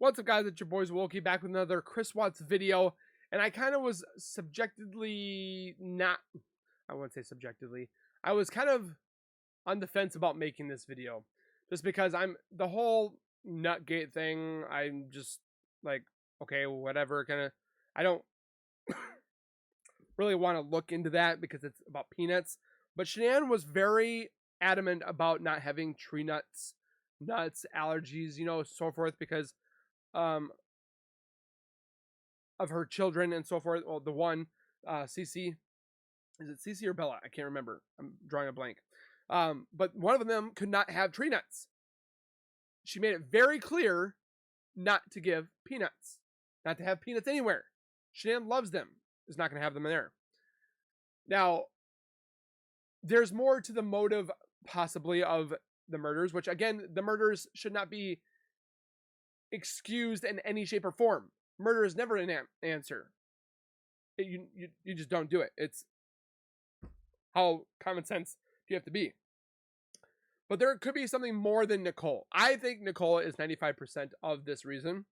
What's up, guys? It's your boy Zowoki back with another Chris Watts video. And I kind of was subjectively not, I wouldn't say subjectively, I was kind of on the fence about making this video. Just because the whole Nutgate thing, I'm just like, okay, whatever, kind of, I don't really want to look into that because it's about peanuts. But Shanann was very adamant about not having tree nuts, allergies, so forth, because of her children and so forth. Well, the one, Cece, is it Cece or Bella? I can't remember. I'm drawing a blank. But one of them could not have tree nuts. She made it very clear not to give peanuts, not to have peanuts anywhere. Shanann loves them. Is not going to have them in there. Now, there's more to the motive, possibly, of the murders, which, again, the murders should not be excused in any shape or form. Murder is never an answer. You just don't do it. It's how common sense you have to be. But there could be something more than Nicole. I think Nicole is 95% of this reason,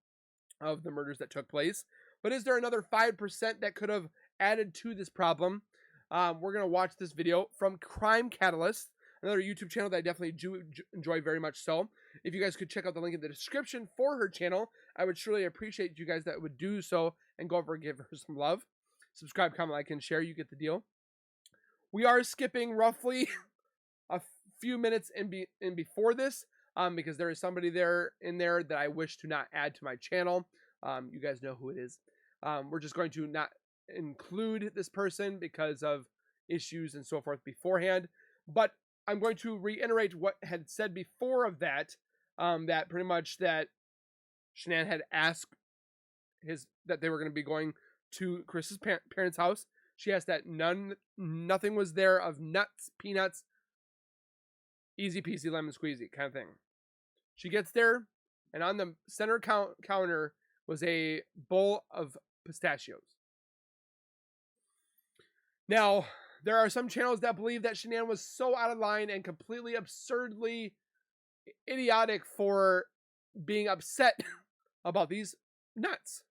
of the murders that took place. But is there another 5% that could have added to this problem? We're going to watch this video from Crime Catalyst, another YouTube channel that I definitely do enjoy very much so. If you guys could check out the link in the description for her channel, I would surely appreciate you guys that would do so and go over and give her some love. Subscribe, comment, like, and share. You get the deal. We are skipping roughly a few minutes in before this because there is somebody in there that I wish to not add to my channel. You guys know who it is. We're just going to not include this person because of issues and so forth beforehand. But I'm going to reiterate what had said before of that, that pretty much that Shanann had asked that they were going to be going to Chris's parents' house. She asked that nothing was there of nuts, peanuts, easy peasy lemon squeezy kind of thing. She gets there, and on the center counter was a bowl of pistachios. Now, there are some channels that believe that Shanann was so out of line and completely absurdly idiotic for being upset about these nuts.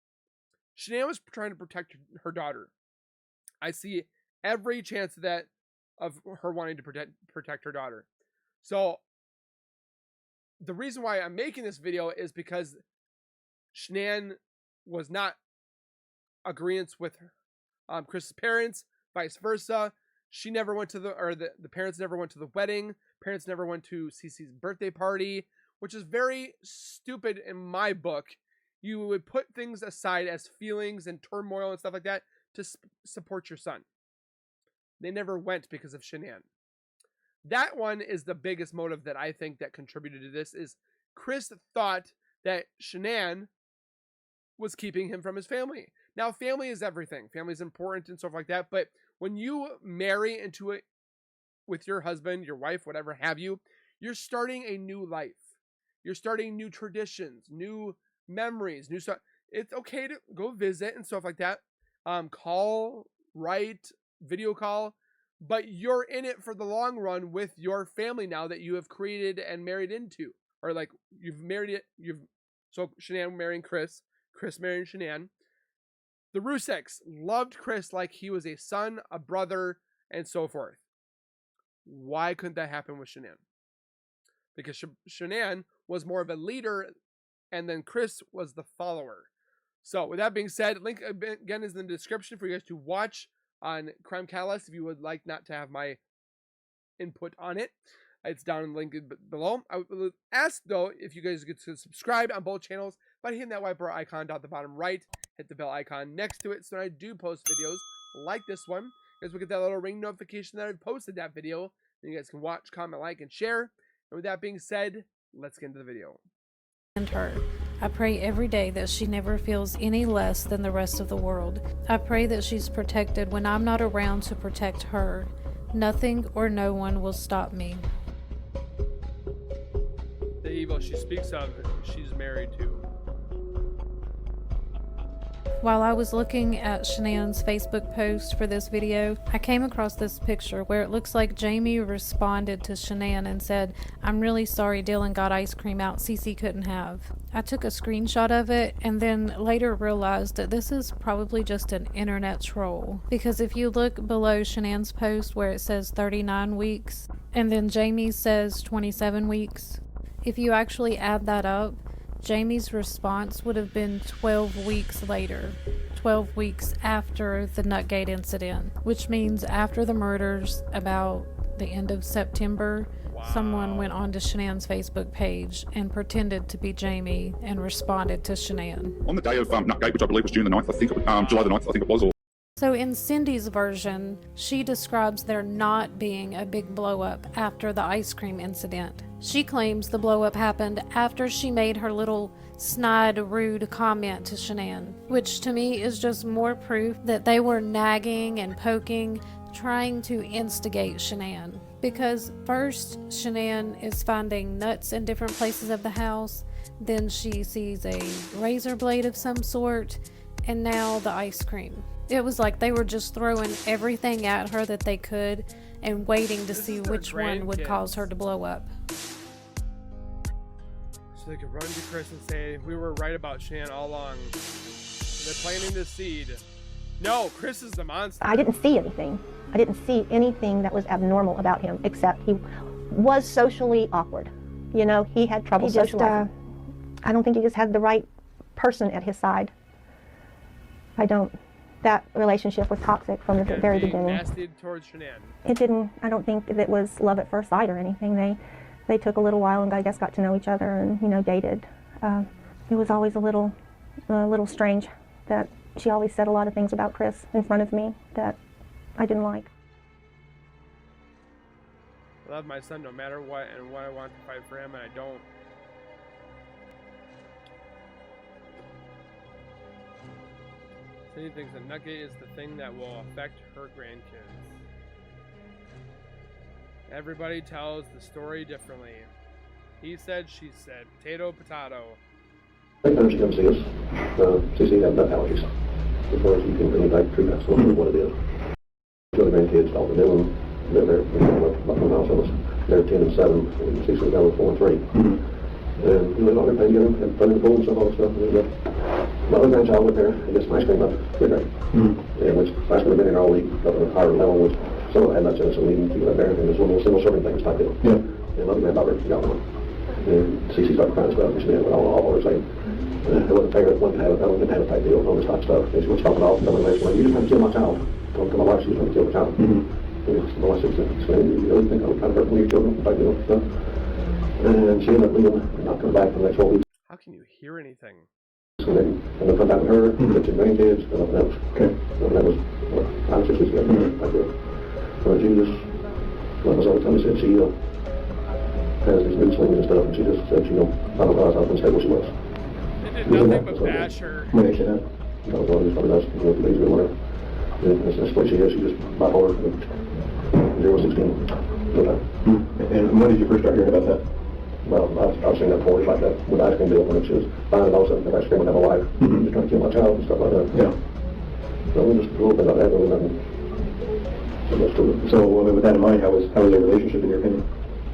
Shanann was trying to protect her daughter. I see every chance of her wanting to protect her daughter. So, the reason why I'm making this video is because Shanann was not agreeing with Chris's parents, vice versa. She never went to the parents never went to the wedding. Parents never went to Cece's birthday party, which is very stupid in my book. You would put things aside as feelings and turmoil and stuff like that to support your son. They never went because of Shanann. That one is the biggest motive that I think that contributed to this is Chris thought that Shanann was keeping him from his family. Now, family is everything. Family is important and stuff like that. But when you marry into it with your husband, your wife, whatever have you, you're starting a new life. You're starting new traditions, new memories, new stuff. It's okay to go visit and stuff like that. Call, write, video call. But you're in it for the long run with your family now that you have created and married into. Or like you've married it. So Shanann marrying Chris marrying Shanann. The Ruseks loved Chris like he was a son, a brother, and so forth. Why couldn't that happen with Shanann? Because Shanann was more of a leader, and then Chris was the follower. So with that being said, link again is in the description for you guys to watch on Crime Catalyst if you would like not to have my input on it. It's down in the link below. I would ask, though, if you guys could subscribe on both channels by hitting that white bar icon down at the bottom right. Hit the bell icon next to it so when I do post videos like this one, you guys will get that little ring notification that I've posted that video. And you guys can watch, comment, like, and share. And with that being said, let's get into the video. And her. I pray every day that she never feels any less than the rest of the world. I pray that she's protected when I'm not around to protect her. Nothing or no one will stop me. The evil she speaks of, she's married to. While I was looking at Shanann's Facebook post for this video, I came across this picture where it looks like Jamie responded to Shanann and said, "I'm really sorry Dylan got ice cream out Cece couldn't have." I took a screenshot of it and then later realized that this is probably just an internet troll. Because if you look below Shanann's post where it says 39 weeks and then Jamie says 27 weeks, if you actually add that up, Jamie's response would have been 12 weeks later, 12 weeks after the Nutgate incident, which means after the murders, about the end of September, someone went onto Shanann's Facebook page and pretended to be Jamie and responded to Shanann. On the day of Nutgate, which I believe was June the 9th, I think, July the 9th, I think it was, or So in Cindy's version, she describes there not being a big blow-up after the ice cream incident. She claims the blow-up happened after she made her little snide, rude comment to Shanann, which to me is just more proof that they were nagging and poking, trying to instigate Shanann. Because first, Shanann is finding nuts in different places of the house, then she sees a razor blade of some sort, and now the ice cream. It was like they were just throwing everything at her that they could and waiting to see which one would cause her to blow up. So they could run to Chris and say, "We were right about Shanann all along. They're planting the seed." No, Chris is the monster. I didn't see anything. I didn't see anything that was abnormal about him, except he was socially awkward. You know, he had trouble socializing. I don't think he just had the right person at his side. That relationship was toxic from the very beginning. Nasty towards Shanann. I don't think that it was love at first sight or anything. They took a little while and I guess got to know each other and, dated. It was always a little strange that she always said a lot of things about Chris in front of me that I didn't like. I love my son no matter what, and what I want to fight for him, and I don't. Cindy thinks that Nutgate is the thing that will affect her grandkids. Everybody tells the story differently. He said, she said, potato, potato. Every time she comes to see us, Cece had nut allergies. Before she can bring it back to that's what it is. The other grandkids all the new they're about 1 mile from us. They're 10 and 7, and Cece got 4 and 3. And all their playing together, and playing the pool and stuff, all that stuff. And my other grandchild went there and gets some ice cream up there. And which ice cream had been there all week, up at a higher level, which some of it had nuts in it, so we didn't keep it there. And there's one little single serving things type deal. And my other granddaughter got one. And Cece started crying as well, because she didn't have all her saying. It wasn't fair, one can have it, one can have a type deal, all this type of stuff. And she was talking off and telling me, well, you just have to kill my child. Told my wife she was going to kill the child. My wife said, you really think I would try to hurt one of your children, type deal and stuff. And she ended up leaving and not coming back for the next 4 weeks. How can you hear anything? And then come back with her, get your grandkids, and nothing else. And that was, 5 or 6 weeks ago, like that. So she just, like I was always telling me, said she has these mood swings and stuff, and she just said she found out I was unstable she was. They did nothing but bash her. That was what it was, probably nice, lazy or whatever. And that's the way she is, she just bipolar, 0-16, no time. And when did you first start hearing about that? Well, I've seen that before, just like that, with the ice cream deal, when she was buying it all of a sudden, the ice cream would have a wife, just trying to kill my child and stuff like that. So just a little bit about that, really nothing. So with that in mind, how was their relationship in your opinion?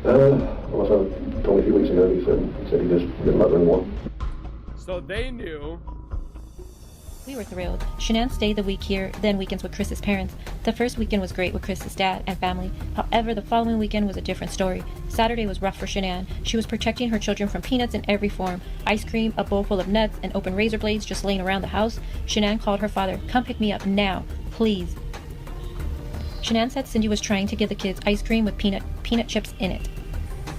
Well, my son told me a few weeks ago, he said he just didn't love her anymore. So they knew. We were thrilled. Shanann stayed the week here, then weekends with Chris's parents. The first weekend was great with Chris's dad and family. However, the following weekend was a different story. Saturday was rough for Shanann. She was protecting her children from peanuts in every form. Ice cream, a bowl full of nuts, and open razor blades just laying around the house. Shanann called her father, "Come pick me up now, please." Shanann said Cindy was trying to give the kids ice cream with peanut chips in it.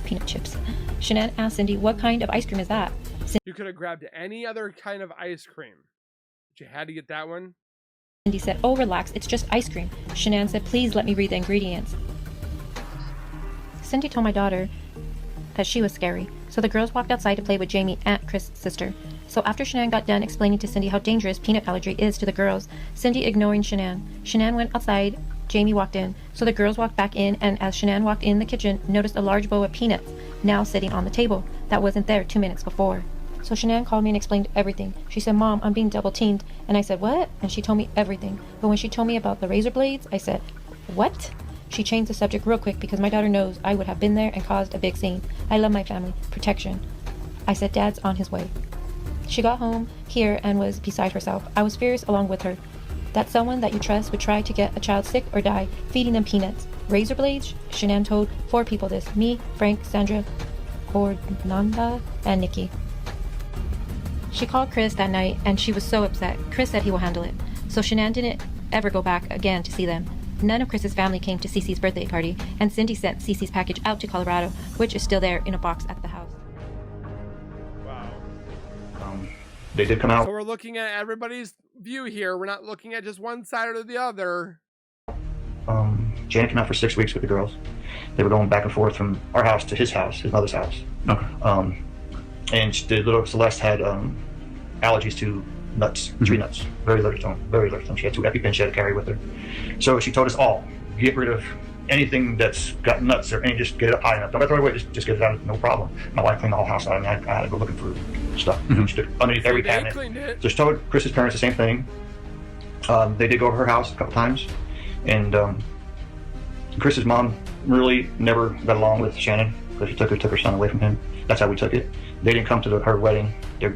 Peanut chips. Shanann asked Cindy, "What kind of ice cream is that?" You could have grabbed any other kind of ice cream. But you had to get that one? Cindy said, "Oh, relax, it's just ice cream." Shanann said, "Please let me read the ingredients." Cindy told my daughter that she was scary, so the girls walked outside to play with Jamie, Aunt Chris' sister. So after Shanann got done explaining to Cindy how dangerous peanut allergy is to the girls, Cindy ignoring Shanann went outside, Jamie walked in. So the girls walked back in, and as Shanann walked in the kitchen, noticed a large bowl of peanuts now sitting on the table that wasn't there 2 minutes before. So Shanann called me and explained everything. She said, Mom, I'm being double teamed. And I said, what? And she told me everything. But when she told me about the razor blades, I said, what? She changed the subject real quick because my daughter knows I would have been there and caused a big scene. I love my family. Protection. I said, Dad's on his way. She got home here and was beside herself. I was furious along with her. That someone that you trust would try to get a child sick or die, feeding them peanuts. Razor blades? Shanann told 4 people this. Me, Frank, Sandra, Gordonanda, and Nikki. She called Chris that night and she was so upset. Chris said he will handle it. So Shanann didn't ever go back again to see them. None of Chris's family came to Cece's birthday party, and Cindy sent Cece's package out to Colorado, which is still there in a box at the house. Wow. They did come out. So we're looking at everybody's view here. We're not looking at just one side or the other. Janet came out for 6 weeks with the girls. They were going back and forth from our house to his house, his mother's house. Okay. And the little Celeste had allergies to nuts, tree nuts, very allergic to them, very allergic to them. She had 2 EpiPens she had to carry with her. So she told us all, get rid of anything that's got nuts or any, just get it up high enough. Don't throw it away, just get it out, no problem. My wife cleaned the whole house out. I mean, I had to go looking for stuff. She took underneath every cabinet. So she told Chris's parents the same thing. They did go over her house a couple times. And Chris's mom really never got along with Shanann because she took her son away from him. That's how we took it. They didn't come to her wedding, their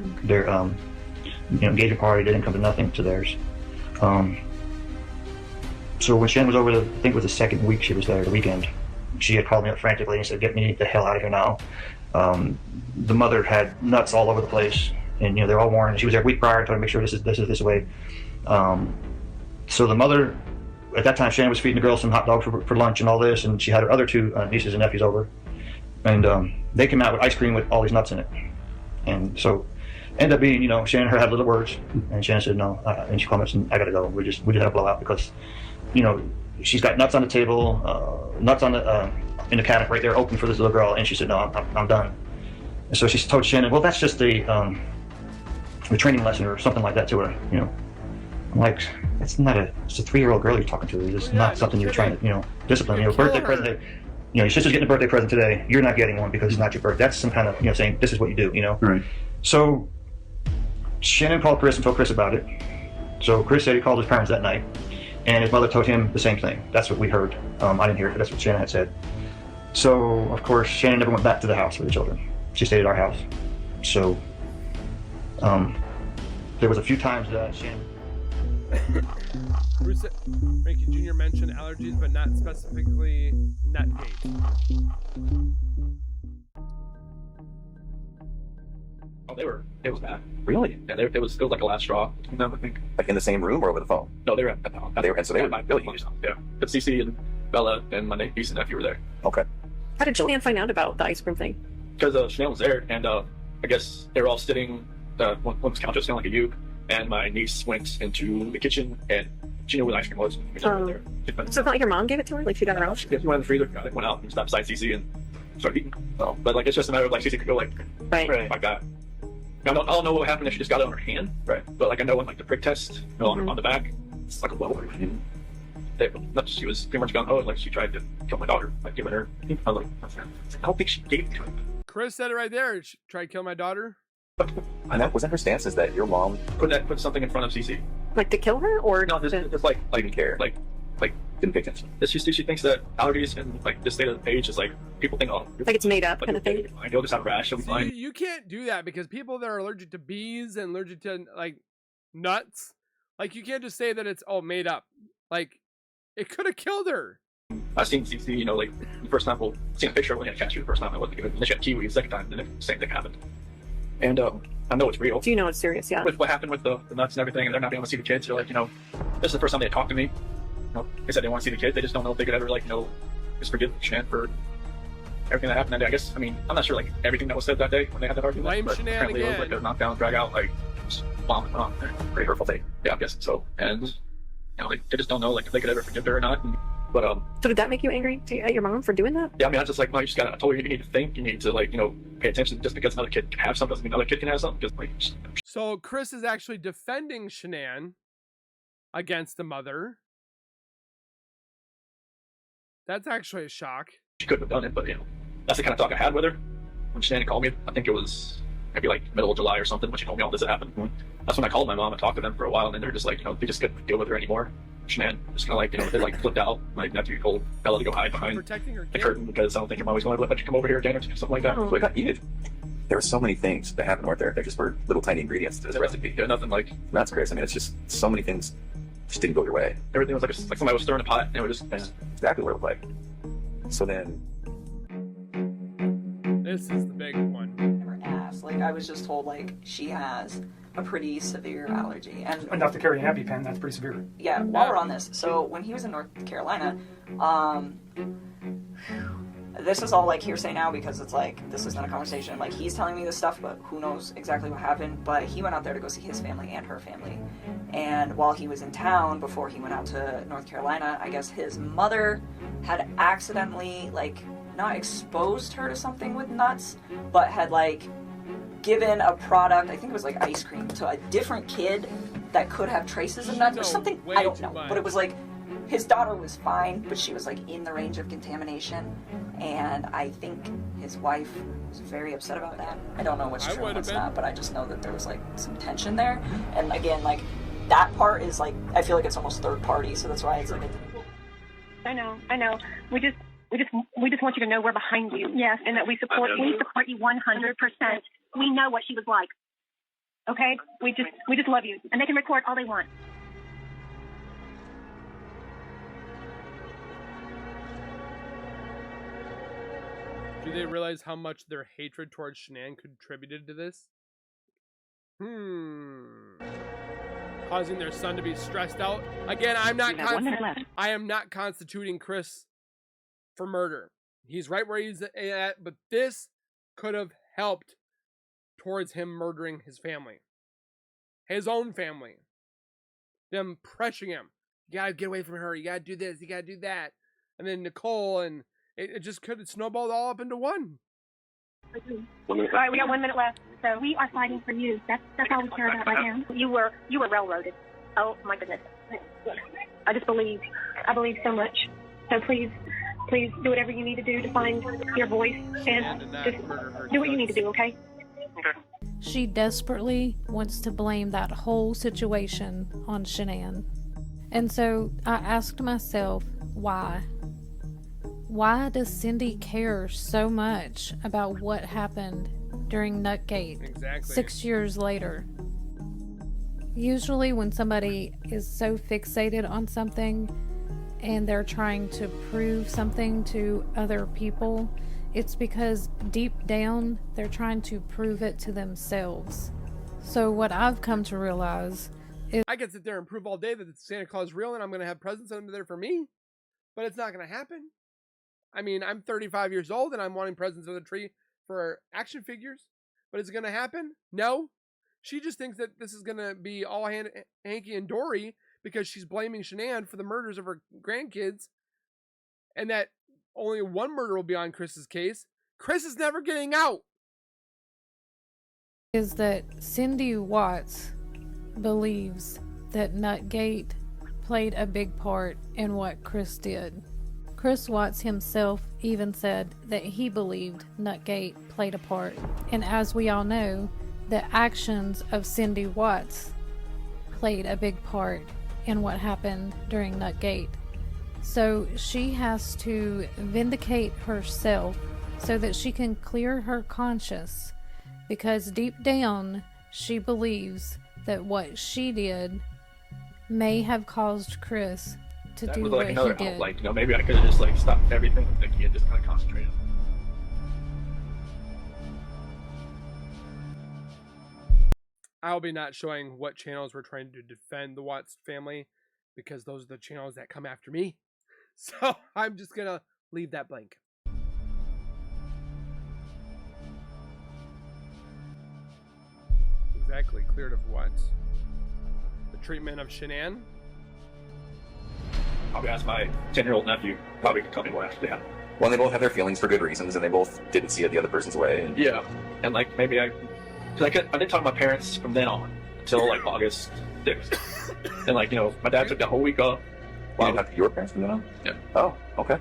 engagement party. They didn't come to nothing to theirs. So when Shanann was over, I think it was the second week she was there, the weekend, she had called me up frantically and said, "Get me the hell out of here now." The mother had nuts all over the place, and they're all worn. She was there a week prior, trying to make sure this is this way. So the mother, at that time, Shanann was feeding the girls some hot dogs for lunch and all this, and she had her other 2 nieces and nephews over, and they came out with ice cream with all these nuts in it. And so ended up being, Shanann and her had little words, and Shanann said no, and she called me up and said, "I gotta go. We just had a blowout because, she's got nuts on the table, nuts on the in the cabinet right there, open for this little girl." And she said, "No, I'm done." And so she told Shanann, "Well, that's just the training lesson or something like that to her." I'm like, it's a 3-year-old girl you're talking to. It's not something you're trying to, discipline. Birthday present. Your sister's getting a birthday present today. You're not getting one because it's not your birthday. That's some kind of, saying this is what you do. Right. So Shanann called Chris and told Chris about it. So Chris said he called his parents that night, and his mother told him the same thing. That's what we heard. I didn't hear it, but that's what Shanann had said. So of course Shanann never went back to the house with the children. She stayed at our house. So there was a few times that Shanann. Bruce Frankie Jr. mentioned allergies, but not specifically Nutgate. Oh, it was bad. Really? Yeah, it was like a last straw between them, I think. Like in the same room or over the phone? No, they were at the house. So they were really? Yeah. But Cece and Bella and my niece and nephew were there. Okay. How did Shanann find out about the ice cream thing? Because Shanann was there, and I guess they were all sitting, one was couch was kind of like a U, and my niece went into the kitchen, and she knew where the ice cream was. So it's not like your mom gave it to her? Like she got her own? She went in the freezer, got it, went out, and stopped beside Cece and started eating. So, but it's just a matter of Cece could go like that. I don't know what happened if she just got it on her hand, right? But I know when the prick test on the back, it's like a blowout. She was pretty much gung-ho, she tried to kill my daughter by giving her. I don't think she gave it to her. Chris said it right there. She tried to kill my daughter. And that wasn't her stance, is that your mom put something in front of Cece. Like to kill her, or no? Just didn't care. Didn't pay attention. She thinks that allergies and this state of the age is people think, oh, it's made up kind of thing. You'll just have a rash. You'll be fine. You can't do that because people that are allergic to bees and allergic to nuts, you can't just say that it's all made up. It could have killed her. I've seen Cece, the first time, seen a picture when we had cashew the first time. I wasn't good. And then she had kiwi the second time, and then the same thing happened. And I know it's real. Do you know it's serious? Yeah. With what happened with the nuts and everything, and they're not being able to see the kids. They're this is the first time they had talked to me. They said they want to see the kids. They just don't know if they could ever just forgive Shanann for everything that happened that day. I guess, I'm not sure everything that was said that day when they had that argument. Blame but Shanann apparently again. It was a knockdown, drag out, just bombing on. Pretty hurtful thing. Yeah, I guess so. And they just don't know if they could ever forgive her or not. But so did that make you angry at your mom for doing that? Yeah, I was just no, you just gotta. I told her you need to think. You need to pay attention. Just because another kid can have something doesn't mean another kid can have something. So Chris is actually defending Shanann against the mother. That's actually a shock. She couldn't have done it, but that's the kind of talk I had with her when Shanann called me. I think it was maybe like middle of July or something when she told me all this had happened. That's when I called my mom and talked to them for a while, and then they're just like, you know, they just couldn't deal with her anymore. Shanann just kind of like, you know, they like flipped out. Like, nephew told Bella to go hide behind Protecting her the kid. curtain because I don't think your mom was going to let you come over here again or something like that. So it got heated. There were so many things that happened, weren't there? There just were little tiny ingredients to this recipe. Yeah, nothing like That's crazy. I mean, it's just so many things just didn't go your way. everything was like somebody was stirring a pot and it would just. That's exactly what it was like. So then, This is the big one. Never asked. Like, I was just told, like, she has a pretty severe allergy. And enough to carry an EpiPen, that's pretty severe. yeah, while we're on this, so when he was in North Carolina, this is all like hearsay now because it's like, this isn't a conversation. Like, he's telling me this stuff, but who knows exactly what happened. But he went out there to go see his family and her family. And while he was in town, before he went out to North Carolina, I guess his mother had accidentally, like, not exposed her to something with nuts, but had, like, given a product, I think it was like ice cream, to a different kid that could have traces of nuts or something. I don't know. But it was like, his daughter was fine, but she was like in the range of contamination. And I think his wife was very upset about that. I don't know what's true and what's not, but I just know that there was like some tension there. And again, like, that part is like, I feel like it's almost third party, so that's why it's like. I know. We just want you to know we're behind you. Yes, and that we support you 100%. We know what she was like. Okay? We just love you. And they can record all they want. Do they realize how much their hatred towards Shanann contributed to this? Causing their son to be stressed out. Again, I am not constituting Chris for murder. He's right where he's at, but this could have helped towards him murdering his family. His own family. Them pressuring him. You gotta get away from her. You gotta do this. You gotta do that. And then Nicole, and it just could have snowballed all up into one. All right, we got 1 minute left. So we are fighting for you. That's all we care about right now. You were railroaded. Oh my goodness. I believe so much. So please do whatever you need to do to find your voice and just do what you need to do, okay? She desperately wants to blame that whole situation on Shanann. And so I asked myself, why? Why does Cindy care so much about what happened during Nutgate 6 years later? Usually when somebody is so fixated on something and they're trying to prove something to other people, it's because deep down they're trying to prove it to themselves. So what I've come to realize is I can sit there and prove all day that Santa Claus is real and I'm going to have presents under there for me, but it's not going to happen. I mean, I'm 35 years old and I'm wanting presents under the tree for action figures, but is it going to happen? No. She just thinks that this is going to be all hanky and dory because she's blaming Shanann for the murders of her grandkids, and that only one murder will be on Chris's case. Chris is never getting out. Is that Cindy Watts believes that Nutgate played a big part in what Chris did. Chris Watts himself even said that he believed Nutgate played a part. And as we all know, the actions of Cindy Watts played a big part in what happened during Nutgate. So she has to vindicate herself so that she can clear her conscience, because deep down she believes that what she did may have caused Chris to that do was what like another he did. like, you know, maybe I could have just like stopped everything and he had just kind of concentrated. I'll be not showing what channels we're trying to defend the Watts family, because those are the channels that come after me. So I'm just going to leave that blank. Exactly, cleared of what? The treatment of Shanann? Probably ask my 10-year-old nephew. Probably could tell me what actually happened. well, they both have their feelings for good reasons, and they both didn't see it the other person's way. And yeah, and like maybe I didn't talk to my parents from then on until like August 6th. And like, you know, my dad took that whole week off. You didn't talk to your parents from then on? Yeah. Oh, okay.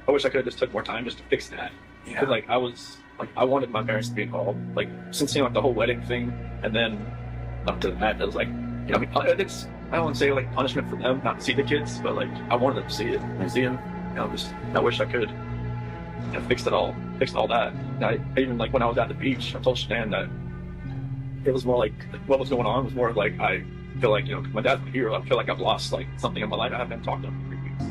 I wish I could have just took more time just to fix that. Yeah. Cause like I wanted my parents to be involved. Like since seeing like the whole wedding thing, and then up to that, I was like, you know, I mean, it's I don't want to say like punishment for them not to see the kids, but like I wanted them to see it and see them. You know, I wish I could. You know, fixed all that. And I even like when I was at the beach, I told Shanann that it was more like what was going on was more like I feel like, you know, my dad's here. I feel like I've lost like something in my life. I haven't talked to him for 3 weeks.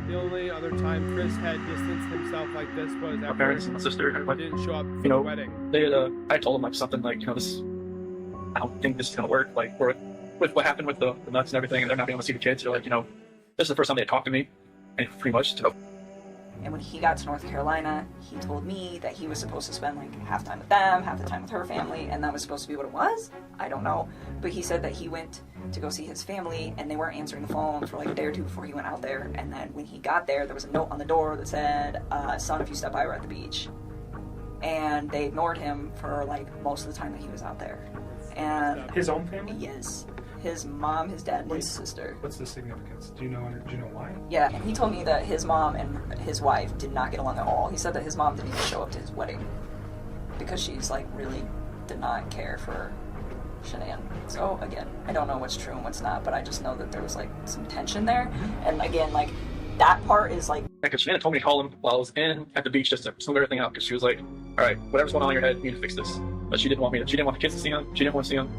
The only other time Chris had distanced himself like this was after my parents and my sister didn't show up for you know, the wedding. They had, I told them like something like, you know, I don't think this is gonna work. Like with what happened with the nuts and everything, and they're not being able to see the kids. They're like, you know, this is the first time they talked to me, and pretty much, you know. And when he got to North Carolina, he told me that he was supposed to spend like half time with them, half the time with her family, and that was supposed to be what it was. I don't know. But he said that he went to go see his family, and they weren't answering the phone for like a day or two before he went out there. And then when he got there was a note on the door that said, son, if you step by, we're at the beach. And they ignored him for like most of the time that he was out there. And his own family? Yes. His mom, his dad, and his sister. What's the significance? Do you know why? Yeah, and he told me that his mom and his wife did not get along at all. He said that his mom didn't even show up to his wedding because she's like really did not care for Shanann. So again, I don't know what's true and what's not, but I just know that there was like some tension there. And again, like that part is like. Because Shanann told me to call him while I was at the beach just to smooth everything out, because she was like, all right, whatever's going on in your head, you need to fix this. But she didn't want the kids to see him. She didn't want to see him.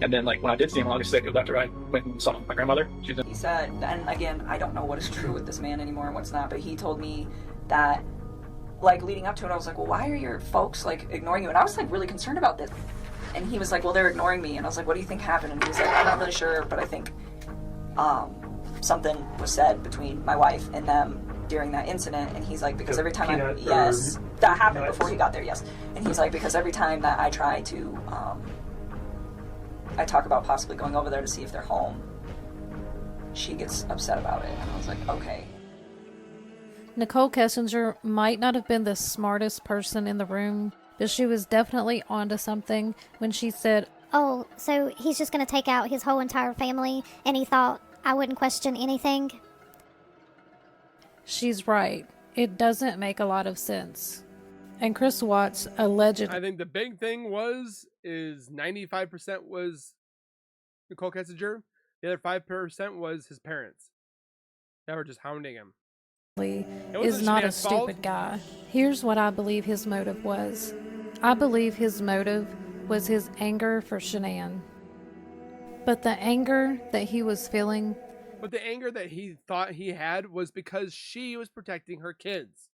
And then, like, when I did see him, obviously, it was after I went and saw my grandmother. He said, and again, I don't know what is true with this man anymore and what's not, but he told me that, like, leading up to it, I was like, well, why are your folks, like, ignoring you? And I was, like, really concerned about this. And he was like, well, they're ignoring me. And I was like, what do you think happened? And he was like, I'm not really sure, but I think something was said between my wife and them during that incident. And he's like, because every time that happened before he got there, yes. And he's like, because every time that I try to, I talk about possibly going over there to see if they're home, she gets upset about it. And I was like, okay. Nicholkessinger might not have been the smartest person in the room, but she was definitely onto something when she said, oh, so he's just going to take out his whole entire family, and he thought I wouldn't question anything? She's right. It doesn't make a lot of sense. And Chris Watts allegedly... I think the big thing is 95% was Nicholkessinger. The other 5% was his parents that were just hounding him. Is not a stupid guy. Here's what I believe his motive was. I believe his motive was his anger for Shanann. But the anger that he was feeling... But the anger that he thought he had was because she was protecting her kids.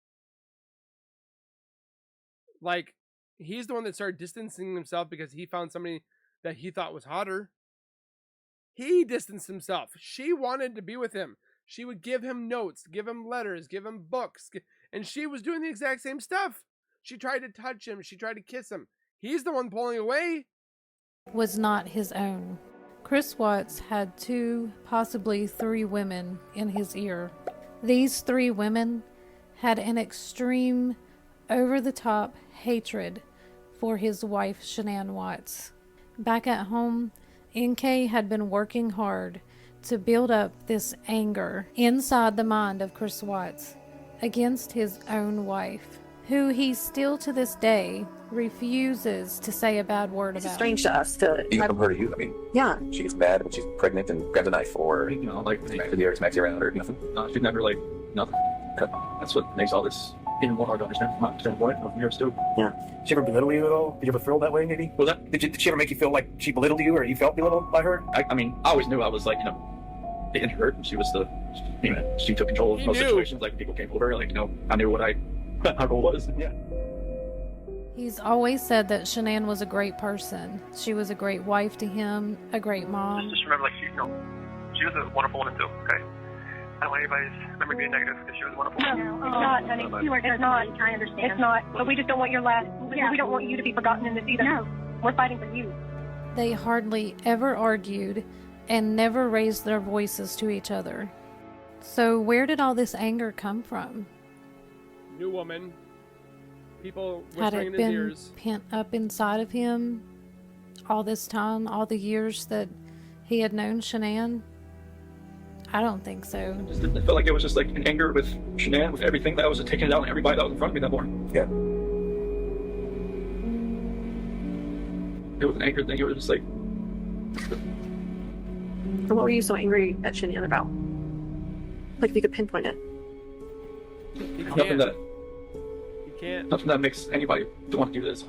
Like, he's the one that started distancing himself because he found somebody that he thought was hotter. He distanced himself. She wanted to be with him. She would give him notes, give him letters, give him books. And she was doing the exact same stuff. She tried to touch him. She tried to kiss him. He's the one pulling away. Was not his own. Chris Watts had 2, possibly 3 women in his ear. These 3 women had an extreme, over-the-top hatred for his wife, Shanann Watts. Back at home, NK had been working hard to build up this anger inside the mind of Chris Watts against his own wife, who he still to this day refuses to say a bad word about. It's strange to us to... Even from her to you, I mean, yeah. She gets mad when she's pregnant and grabs a knife, or, you know, like, smacks you around, or nothing. She'd never, like, nothing. That's what makes all this even more hard to understand from my standpoint of yours too. Yeah. Did she ever belittle you at all? Did you ever feel that way, maybe? Was that? Did she ever make you feel like she belittled you, or you felt belittled by her? I mean, I always knew I was, like, you know, the introvert, and she was the, you know, she took control of most situations. Like, people came over, like, you know, I knew what my role was. Yeah. He's always said that Shanann was a great person. She was a great wife to him, a great mom. Just remember, like, she was a wonderful woman too, okay? I don't want anybody's memory being negative, because she was wonderful. No, it's not, honey. It's not. I understand. It's not. But we just don't want your last... Yeah. We don't want you to be forgotten in this either. No. We're fighting for you. They hardly ever argued and never raised their voices to each other. So where did all this anger come from? New woman. People Had whispering it in his been ears. pent up inside of him all this time, all the years that he had known Shanann? I don't think so. I felt like it was just like an anger with Shanann, with everything that I was taking it out on everybody that was in front of me that morning. Yeah. It was an anger thing. It was just like. And what were you so angry at Shanann about? Like, if you could pinpoint it. Nothing that. You can't. Nothing that makes anybody want to do this.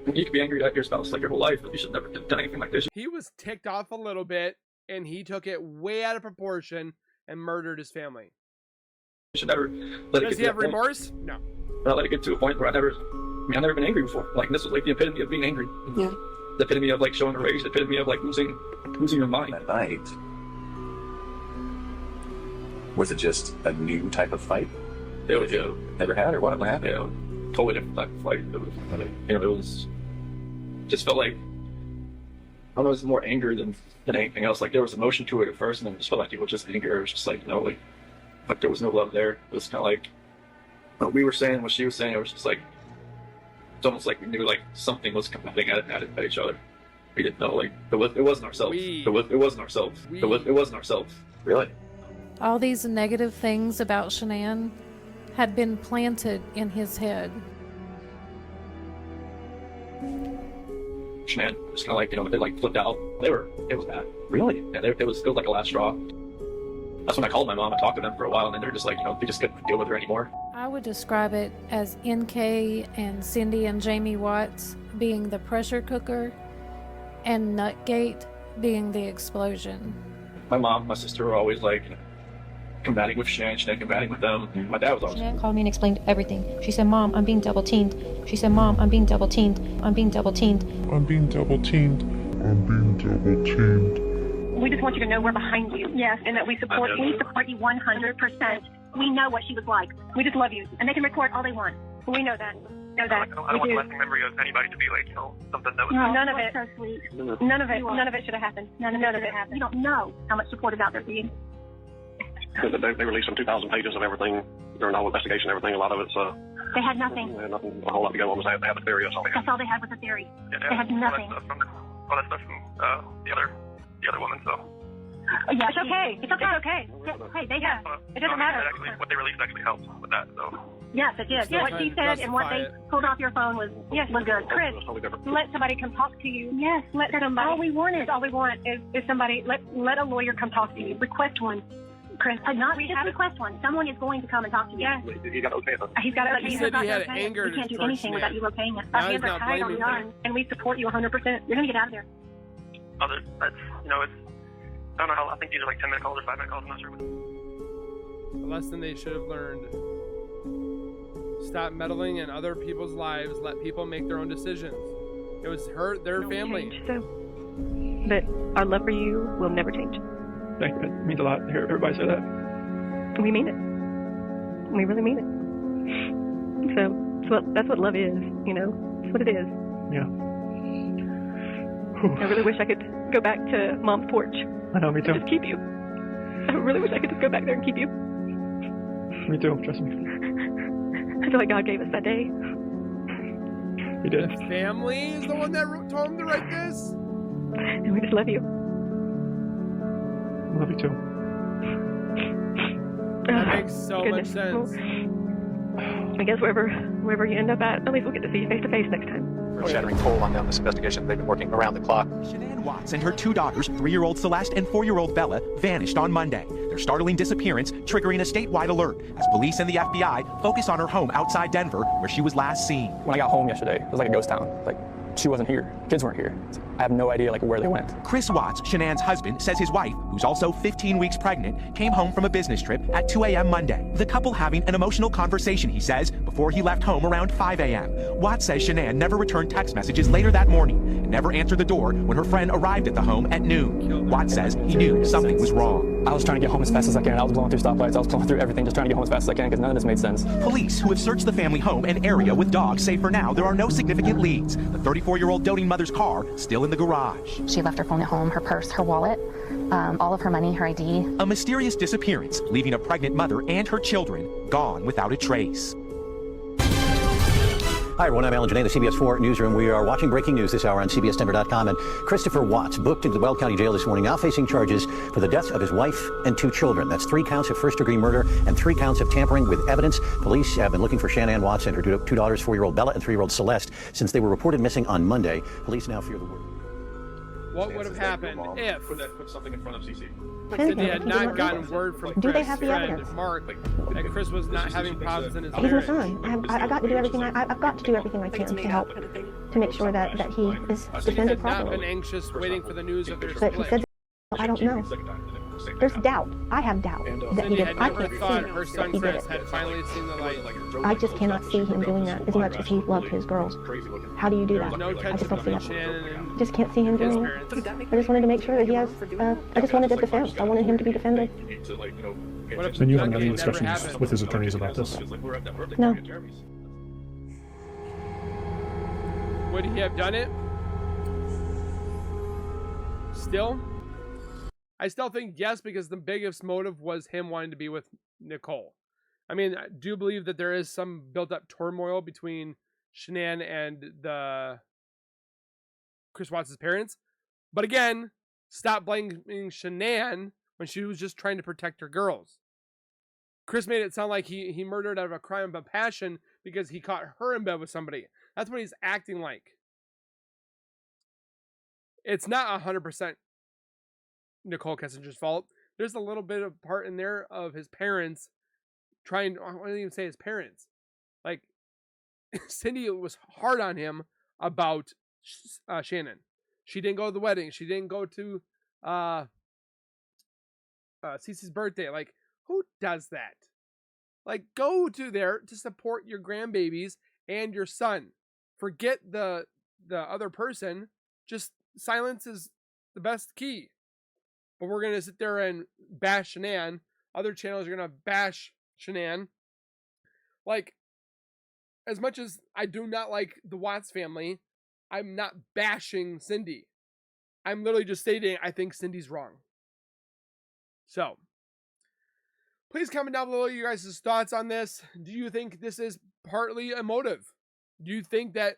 You could be angry at your spouse like your whole life, but you should never have done anything like this. He was ticked off a little bit, and he took it way out of proportion and murdered his family. You should never let it Does get he to have a point. remorse? No. Not let it get to a point where I've never been angry before. Like, this was like the epitome of being angry. Yeah. The epitome of like showing a rage. The epitome of like losing your mind. That night, was it just a new type of fight? It was, never had, or what happened? Yeah, totally different type of fight. It was, it was just felt like, I don't know, it was more anger than anything else. Like, there was emotion to it at first, and then it just felt like it was just anger. It was just like, like there was no love there. It was kind of like what we were saying, what she was saying. It was just like, it's almost like we knew like something was coming at each other. We didn't know, like, it wasn't ourselves. It wasn't ourselves. It wasn't ourselves. Really? All these negative things about Shanann had been planted in his head. Shanann was kind of like, they like flipped out. It was bad. Really? Yeah, it was like a last straw. That's when I called my mom and talked to them for a while, and then they're just like, they just couldn't deal with her anymore. I would describe it as NK and Cindy and Jamie Watts being the pressure cooker and Nutgate being the explosion. My mom, my sister were always like combating with Shanann combating with them. My dad was always. Shanann called me and explained everything. She said, "Mom, I'm being double teamed." She said, "Mom, I'm being double teamed. I'm being double teamed. I'm being double teamed. I'm being double teamed. We just want you to know we're behind you. Yes, and that we support you 100%. We know what she was like. We just love you. And they can record all they want. We know that. I don't want the lasting memory of anybody to be like, something that was. No, none of it. So sweet. None of it should have happened. None of it happened. You don't know how much support is out there for you. They released some 2,000 pages of everything during the whole investigation. Everything. A lot of it's. They had nothing. They had nothing. A whole lot to go on. They had the theory. That's all they had. That's all they had was a theory. Yeah, they had nothing. All that stuff from the other woman. So. Yeah, it's okay. It's okay. Hey, they have. It doesn't matter. What they released actually helped with that. So. Yes, it did. What she said and what they pulled off your phone was good. Chris, let somebody come talk to you. Yes, let somebody. All we want is somebody. Let a lawyer come talk to you. Request one. Chris, not just request one. Someone is going to come and talk to you. Yes. He got okay. He's got to. He said he had anger. We can't do anything without you okaying it. Our hands are tied on yours, and we support you 100%. You're gonna get out of there. That's it's. I don't know how. I think these are like 10-minute calls or 5-minute calls. I'm not sure. A lesson they should have learned. Stop meddling in other people's lives. Let people make their own decisions. It was their family. Change, so, but our love for you will never change. Thank you. It means a lot to hear everybody say that. We mean it. We really mean it. So that's what love is. It's what it is. Yeah. I really wish I could go back to Mom's porch. I know, me too. And just keep you. I really wish I could just go back there and keep you. Me too, trust me. I feel like God gave us that day. He did. His family is the one that told him to write this? And we just love you. I love you too. That makes so much sense. Well, I guess wherever you end up at least we'll get to see you face to face next time. Shattering toll on them. This investigation, they've been working around the clock. Shanann Watts and her 2 daughters, 3-year-old Celeste and 4-year-old Bella, vanished on Monday. Their startling disappearance triggering a statewide alert as police and the FBI focus on her home outside Denver, where she was last seen. When I got home yesterday, it was like a ghost town. Like, she wasn't here. Kids weren't here. I have no idea where they went. Chris Watts, Shanann's husband, says his wife, who's also 15 weeks pregnant, came home from a business trip at 2 a.m. Monday. The couple having an emotional conversation, he says, before he left home around 5 a.m. Watts says Shanann never returned text messages later that morning and never answered the door when her friend arrived at the home at noon. Watts says he knew something was wrong. I was trying to get home as fast as I can. I was blowing through stoplights. I was blowing through everything, just trying to get home as fast as I can because none of this made sense. Police, who have searched the family home and area with dogs, say for now there are no significant leads. The 34-year-old doting mother's car still in the garage. She left her phone at home, her purse, her wallet, all of her money, her ID. A mysterious disappearance, leaving a pregnant mother and her children gone without a trace. Hi, everyone. I'm Alan Janae, the CBS 4 newsroom. We are watching breaking news this hour on CBSDenver.com. And Christopher Watts, booked into the Weld County Jail this morning, now facing charges for the death of his wife and 2 children. That's 3 counts of first-degree murder and 3 counts of tampering with evidence. Police have been looking for Shanann Watts and her 2 daughters, 4-year-old Bella and 3-year-old Celeste, since they were reported missing on Monday. Police now fear the worst. What would have happened if put something in front of CC? Cindy had not gotten word from Do they Chris have the and evidence? Mark that Chris was not having problems in his He's my marriage? son. I got to do everything. I've got to do everything I can to help, to make sure that he is defended Not been properly. anxious waiting for the news of their But he split. said, I don't know. There's doubt. I have doubt that he Cindy did. had I never can't thought see her that son he did Chris it. had finally seen the light. I just cannot see him doing that as much as he loved his girls. How do you do There was that? no I tension just don't see between that. Shannon and Just can't see him his doing it. parents. I just wanted to make sure that he has. I just wanted a defense. I wanted him to be defended. What if And you haven't Nutgate had any never discussions happened? with his attorneys about this? No. Would he have done it? Still? I still think yes, because the biggest motive was him wanting to be with Nicole. I mean, I do believe that there is some built-up turmoil between Shanann and the Chris Watts' parents. But again, stop blaming Shanann when she was just trying to protect her girls. Chris made it sound like he murdered out of a crime of passion because he caught her in bed with somebody. That's what he's acting like. It's not 100% Nicholkessinger's fault. There's a little bit of part in there of his parents trying, I wouldn't even say his parents. Like, Cindy was hard on him about Shannon. She didn't go to the wedding. She didn't go to Cece's birthday. Like, who does that? Like, go to there to support your grandbabies and your son. Forget the other person. Just silence is the best key. But we're going to sit there and bash Shanann. Other channels are going to bash Shanann. Like, as much as I do not like the Watts family, I'm not bashing Cindy. I'm literally just stating I think Cindy's wrong. So, please comment down below your guys' thoughts on this. Do you think this is partly a motive? Do you think that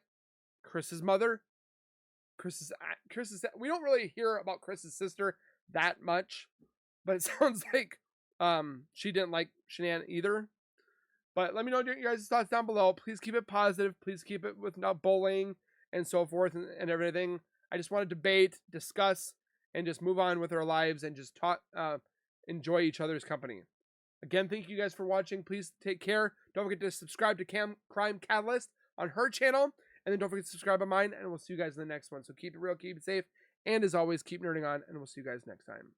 Chris's mother, Chris's, we don't really hear about Chris's sister that much, but it sounds like she didn't like Shanann either. But let me know your guys' thoughts down below. Please keep it positive. Please keep it with not bullying and so forth and everything. I just want to debate, discuss, and just move on with our lives and just talk, enjoy each other's company. Again, thank you guys for watching. Please take care. Don't forget to subscribe to Crime Catalyst on her channel. And then don't forget to subscribe on mine. And we'll see you guys in the next one. So keep it real, keep it safe. And as always, keep nerding on. And we'll see you guys next time.